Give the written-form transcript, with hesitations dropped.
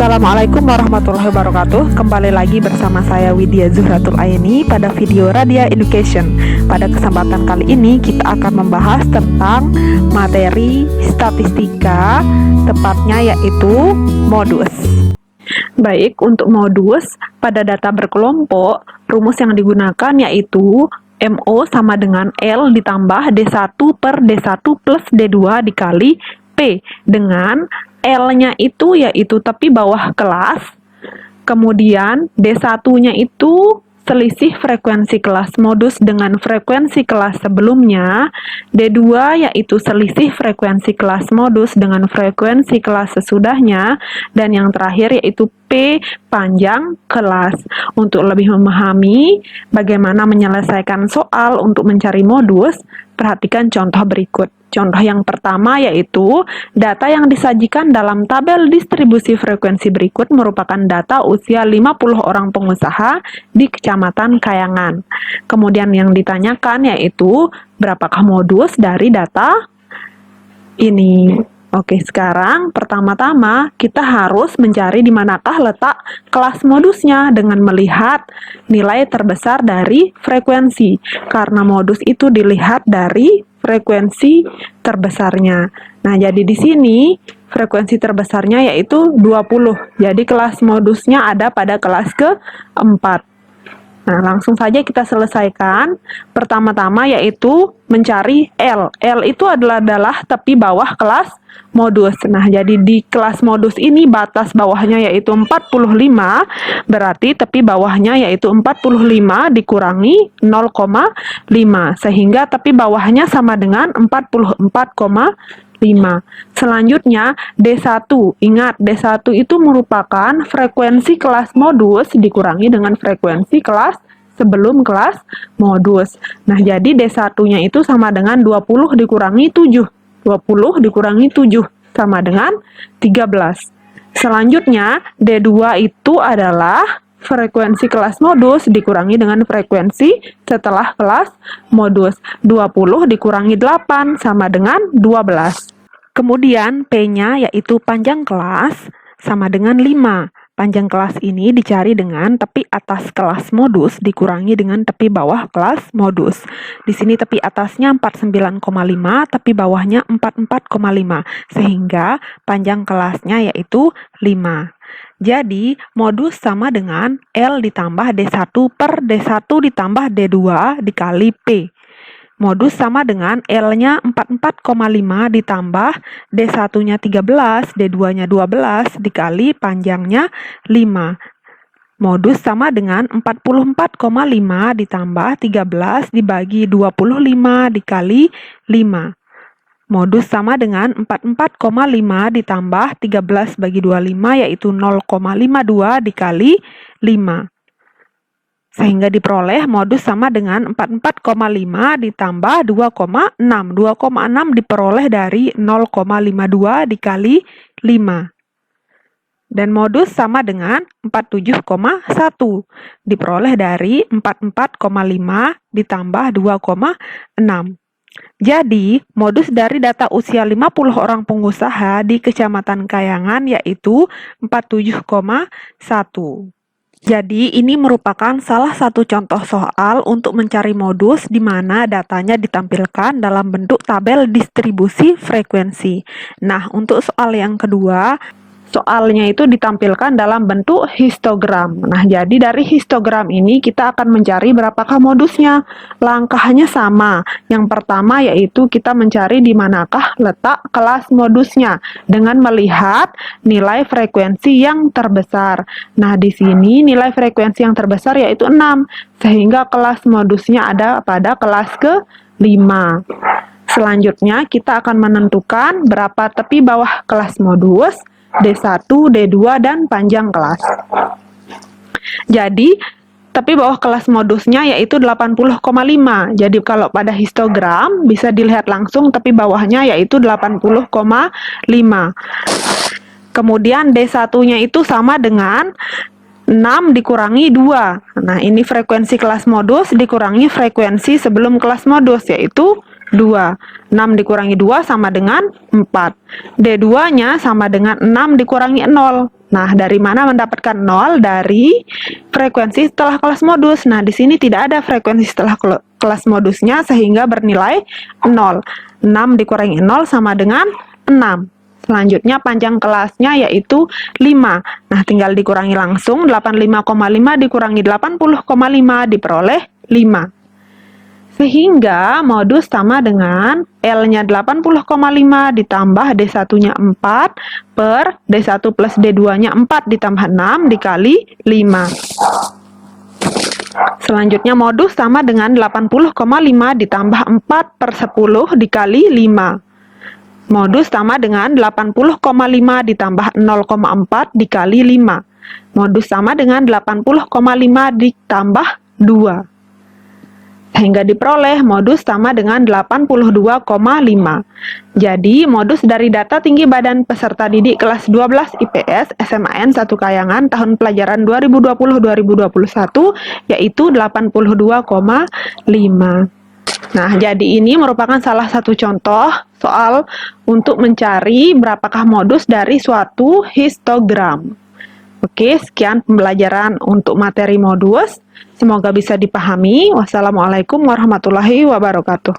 Assalamualaikum warahmatullahi wabarakatuh. Kembali lagi bersama saya Widya Zuhratul Aini pada video Radia Education. Pada kesempatan kali ini kita akan membahas tentang materi statistika, tepatnya yaitu modus. Baik, untuk modus pada data berkelompok, rumus yang digunakan yaitu MO sama dengan L ditambah D1 per D1 plus D2 dikali P, dengan L-nya itu yaitu tepi bawah kelas, kemudian D1-nya itu selisih frekuensi kelas modus dengan frekuensi kelas sebelumnya, D2 yaitu selisih frekuensi kelas modus dengan frekuensi kelas sesudahnya, dan yang terakhir yaitu P panjang kelas. Untuk lebih memahami bagaimana menyelesaikan soal untuk mencari modus, perhatikan contoh berikut. Contoh yang pertama yaitu data yang disajikan dalam tabel distribusi frekuensi berikut merupakan data usia 50 orang pengusaha di Kecamatan Kayangan. Kemudian yang ditanyakan yaitu berapakah modus dari data ini. Oke, sekarang pertama-tama kita harus mencari di manakah letak kelas modusnya dengan melihat nilai terbesar dari frekuensi. Karena modus itu dilihat dari frekuensi terbesarnya. Nah, jadi di sini frekuensi terbesarnya yaitu 20. Jadi kelas modusnya ada pada kelas keempat. Nah, langsung saja kita selesaikan. Pertama-tama yaitu mencari L. L itu adalah tepi bawah kelas modus. Nah, jadi di kelas modus ini batas bawahnya yaitu 45, berarti tepi bawahnya yaitu 45 dikurangi 0,5, sehingga tepi bawahnya sama dengan 44,5. Selanjutnya D1. Ingat, D1 itu merupakan frekuensi kelas modus dikurangi dengan frekuensi kelas sebelum kelas modus. Nah, jadi D1-nya itu sama dengan 20 dikurangi 7. 20 dikurangi 7 sama dengan 13. Selanjutnya, D2 itu adalah frekuensi kelas modus dikurangi dengan frekuensi setelah kelas modus. 20 dikurangi 8 sama dengan 12. Kemudian P-nya yaitu panjang kelas sama dengan 5. Panjang kelas ini dicari dengan tepi atas kelas modus dikurangi dengan tepi bawah kelas modus. Di sini tepi atasnya 49,5, tepi bawahnya 44,5, sehingga panjang kelasnya yaitu 5. Jadi, modus sama dengan L ditambah D1 per D1 ditambah D2 dikali P. Modus sama dengan L-nya 44,5 ditambah D1-nya 13, D2-nya 12 dikali panjangnya 5. Modus sama dengan 44,5 ditambah 13 dibagi 25 dikali 5. Modus sama dengan 44,5 ditambah 13 bagi 25 yaitu 0,52 dikali 5. Sehingga diperoleh modus sama dengan 44,5 ditambah 2,6. 2,6 diperoleh dari 0,52 dikali 5. Dan modus sama dengan 47,1 diperoleh dari 44,5 ditambah 2,6. Jadi, modus dari data usia 50 orang pengusaha di Kecamatan Kayangan yaitu 47,1. Jadi, ini merupakan salah satu contoh soal untuk mencari modus di mana datanya ditampilkan dalam bentuk tabel distribusi frekuensi. Nah, untuk soal yang kedua, soalnya itu ditampilkan dalam bentuk histogram. Nah, jadi dari histogram ini kita akan mencari berapakah modusnya. Langkahnya sama. Yang pertama yaitu kita mencari di manakah letak kelas modusnya dengan melihat nilai frekuensi yang terbesar. Nah, di sini nilai frekuensi yang terbesar yaitu 6, sehingga kelas modusnya ada pada kelas ke-5. Selanjutnya kita akan menentukan berapa tepi bawah kelas modus, D1, D2, dan panjang kelas. Jadi, tepi bawah kelas modusnya yaitu 80,5. Jadi, kalau pada histogram bisa dilihat langsung tepi bawahnya yaitu 80,5. Kemudian D1-nya itu sama dengan 6 dikurangi 2. Nah, ini frekuensi kelas modus dikurangi frekuensi sebelum kelas modus yaitu 2. 6 dikurangi 2 sama dengan 4. D2-nya sama dengan 6 dikurangi 0. Nah, dari mana mendapatkan 0? Dari frekuensi setelah kelas modus. Nah, di sini tidak ada frekuensi setelah kelas modusnya sehingga bernilai 0. 6 dikurangi 0 sama dengan 6. Selanjutnya panjang kelasnya yaitu 5. Nah, tinggal dikurangi langsung. 85,5 dikurangi 80,5 diperoleh 5. Sehingga modus sama dengan L-nya 80,5 ditambah D1-nya 4 per D1 plus D2-nya 4 ditambah 6 dikali 5. Selanjutnya modus sama dengan 80,5 ditambah 4 per 10 dikali 5. Modus sama dengan 80,5 ditambah 0,4 dikali 5. Modus sama dengan 80,5 ditambah 2. Sehingga diperoleh modus sama dengan 82,5. Jadi, modus dari data tinggi badan peserta didik kelas 12 IPS SMAN 1 Kayangan tahun pelajaran 2020-2021 yaitu 82,5. Nah, jadi ini merupakan salah satu contoh soal untuk mencari berapakah modus dari suatu histogram. Oke, sekian pembelajaran untuk materi modus. Semoga bisa dipahami. Wassalamualaikum warahmatullahi wabarakatuh.